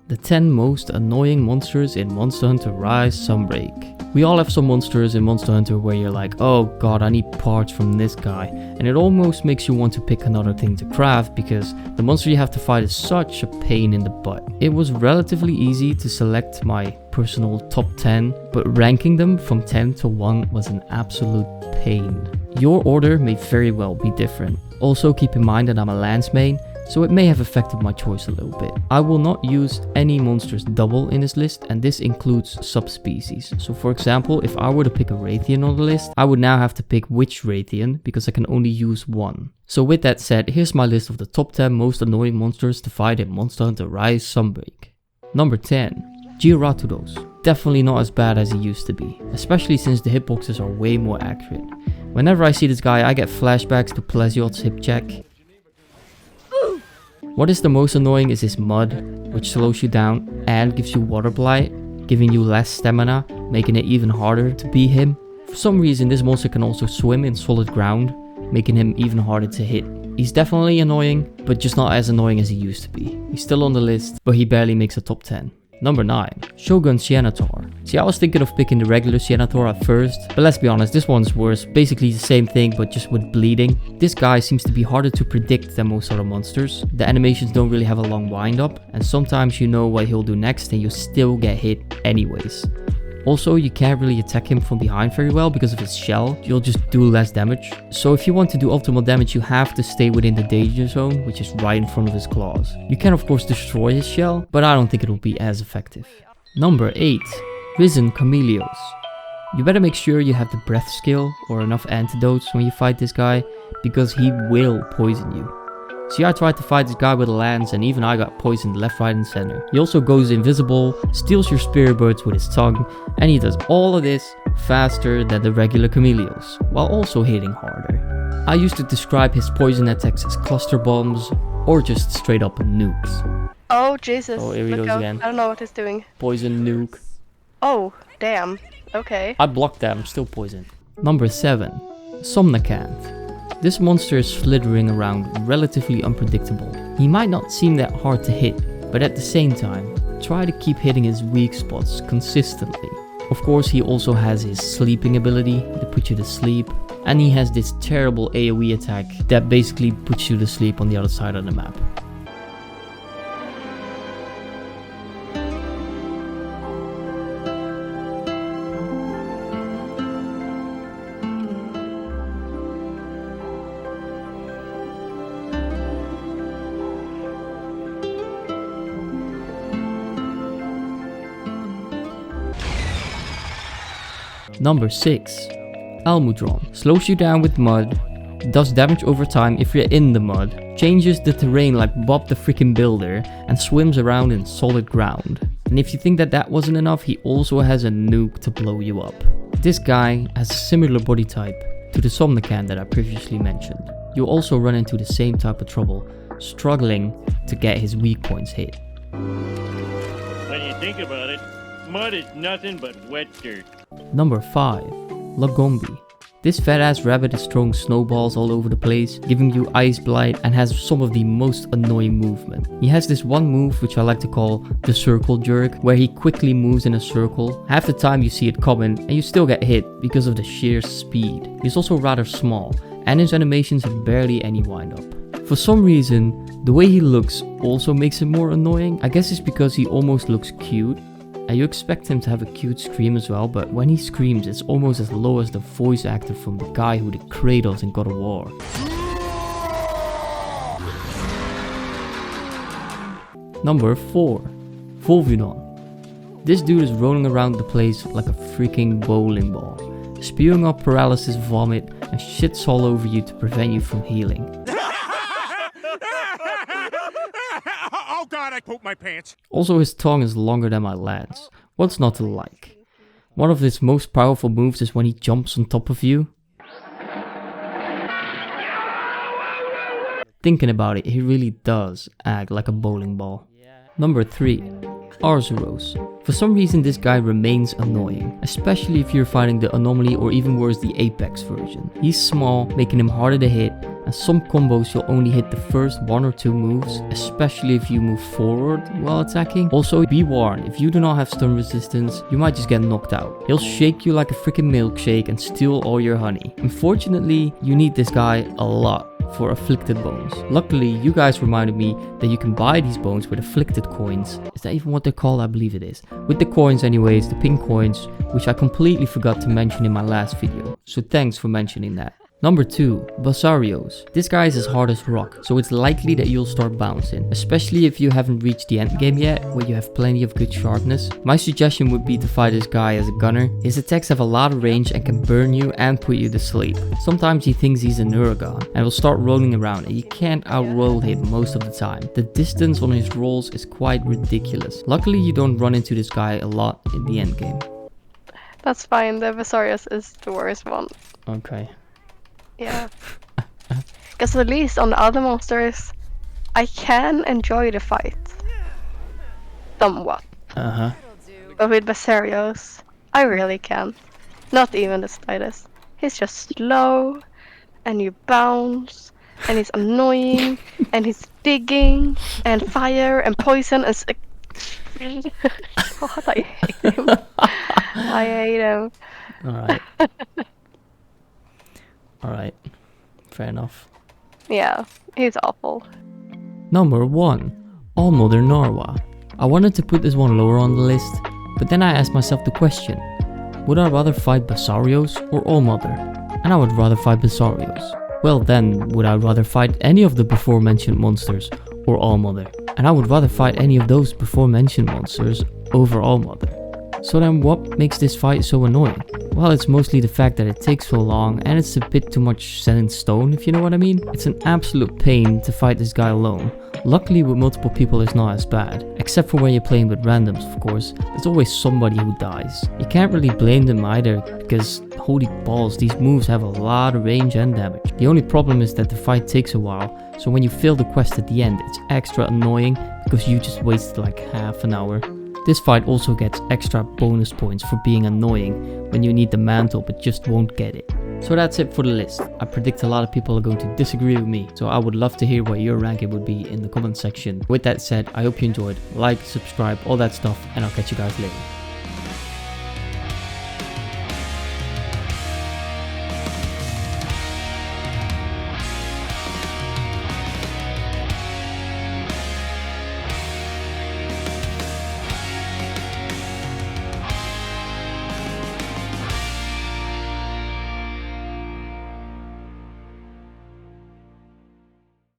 The 10 most annoying monsters in Monster Hunter Rise Sunbreak. We all have some monsters in Monster Hunter where you're like, oh god, I need parts from this guy, and it almost makes you want to pick another thing to craft because the monster you have to fight is such a pain in the butt. It was relatively easy to select my personal top 10, but ranking them from 10 to 1 was an absolute pain. Your order may very well be different. Also keep in mind that I'm a lance main, so it may have affected my choice a little bit. I will not use any monsters double in this list, and this includes subspecies. So for example, if I were to pick a Raytheon on the list, I would now have to pick which Raytheon because I can only use one. So with that said, here's my list of the top 10 most annoying monsters to fight in Monster Hunter Rise Sunbreak. Number 10. Jyuratodus. Definitely not as bad as he used to be, especially since the hitboxes are way more accurate. Whenever I see this guy, I get flashbacks to Pleasiot's hip check. What is the most annoying is his mud, which slows you down and gives you water blight, giving you less stamina, making it even harder to beat him. For some reason this monster can also swim in solid ground, making him even harder to hit. He's definitely annoying, but just not as annoying as he used to be. He's still on the list, but he barely makes a top 10. Number 9. Shogun Ceanataur. See, I was thinking of picking the regular Ceanataur at first, but let's be honest, this one's worse. Basically the same thing, but just with bleeding. This guy seems to be harder to predict than most other monsters. The animations don't really have a long wind up, and sometimes you know what he'll do next and you still get hit anyways. Also, you can't really attack him from behind very well because of his shell. You'll just do less damage. So if you want to do optimal damage, you have to stay within the danger zone, which is right in front of his claws. You can of course destroy his shell, but I don't think it will be as effective. Number 8. Risen Chameleos. You better make sure you have the breath skill or enough antidotes when you fight this guy, because he will poison you. See, I tried to fight this guy with a lance and even I got poisoned left, right and center. He also goes invisible, steals your spirit birds with his tongue, and he does all of this faster than the regular Chameleos, while also hitting harder. I used to describe his poison attacks as cluster bombs or just straight up nukes. Oh Jesus, Oh, here he goes again. I don't know what he's doing. Poison nuke. Oh, damn. Okay. I blocked them, still poisoned. Number 7. Somnacanth. This monster is slithering around, relatively unpredictable. He might not seem that hard to hit, but at the same time, try to keep hitting his weak spots consistently. Of course, he also has his sleeping ability to put you to sleep, and he has this terrible AoE attack that basically puts you to sleep on the other side of the map. Number 6. Almudron. Slows you down with mud, does damage over time if you're in the mud, changes the terrain like Bob the freaking Builder, and swims around in solid ground. And if you think that that wasn't enough, he also has a nuke to blow you up. This guy has a similar body type to the Somnacanth that I previously mentioned. You'll also run into the same type of trouble, struggling to get his weak points hit. When you think about it, mud is nothing but wet dirt. Number 5. Lagombi. This fat ass rabbit is throwing snowballs all over the place, giving you ice blight, and has some of the most annoying movement. He has this one move which I like to call the circle jerk, where he quickly moves in a circle. Half the time you see it coming and you still get hit because of the sheer speed. He's also rather small and his animations have barely any wind up. For some reason, the way he looks also makes him more annoying. I guess it's because he almost looks cute. And you expect him to have a cute scream as well, but when he screams it's almost as low as the voice actor from the guy who did Kratos in God of War. Number 4. Volvidon. This dude is rolling around the place like a freaking bowling ball, spewing up paralysis vomit and shits all over you to prevent you from healing. Oh god, I pooped my pants. Also, his tongue is longer than my lance. What's not to like? One of his most powerful moves is when he jumps on top of you. Thinking about it, he really does act like a bowling ball. Number 3. Arzuros. For some reason this guy remains annoying, especially if you're fighting the anomaly or even worse the apex version. He's small, making him harder to hit, and some combos you'll only hit the first 1 or 2 moves, especially if you move forward while attacking. Also, be warned, if you do not have stun resistance, you might just get knocked out. He'll shake you like a freaking milkshake and steal all your honey. Unfortunately, you need this guy a lot for afflicted bones. Luckily, you guys reminded me that you can buy these bones with afflicted coins. Is that even what they're called? I believe it is. With the coins anyways, the pink coins, which I completely forgot to mention in my last video. So thanks for mentioning that. Number 2, Basarios. This guy is as hard as rock, so it's likely that you'll start bouncing, especially if you haven't reached the end game yet, where you have plenty of good sharpness. My suggestion would be to fight this guy as a gunner. His attacks have a lot of range and can burn you and put you to sleep. Sometimes he thinks he's a Neuragon and will start rolling around, and you can't outroll him most of the time. The distance on his rolls is quite ridiculous. Luckily you don't run into this guy a lot in the end game. That's fine. The Basarios is the worst one. Okay. Yeah. Because at least on the other monsters, I can enjoy the fight. Somewhat. But with Basarios, I really can't. Not even the slightest. He's just slow, and you bounce, and he's annoying, and he's digging, and fire, and poison, and God, I hate him. I hate him. Alright. Alright. Fair enough. Yeah, he's awful. Number 1. Allmother Narwa. I wanted to put this one lower on the list, but then I asked myself the question, would I rather fight Basarios or Allmother? And I would rather fight Basarios. Well then, would I rather fight any of the before mentioned monsters or Allmother? And I would rather fight any of those before mentioned monsters over Allmother. So then what makes this fight so annoying? Well, it's mostly the fact that it takes so long and it's a bit too much set in stone, if you know what I mean. It's an absolute pain to fight this guy alone. Luckily with multiple people it's not as bad, except for when you're playing with randoms of course. There's always somebody who dies. You can't really blame them either, because holy balls, these moves have a lot of range and damage. The only problem is that the fight takes a while, so when you fail the quest at the end it's extra annoying because you just wasted like half an hour. This fight also gets extra bonus points for being annoying when you need the mantle but just won't get it. So that's it for the list. I predict a lot of people are going to disagree with me, so I would love to hear what your ranking would be in the comment section. With that said, I hope you enjoyed. Like, subscribe, all that stuff, and I'll catch you guys later.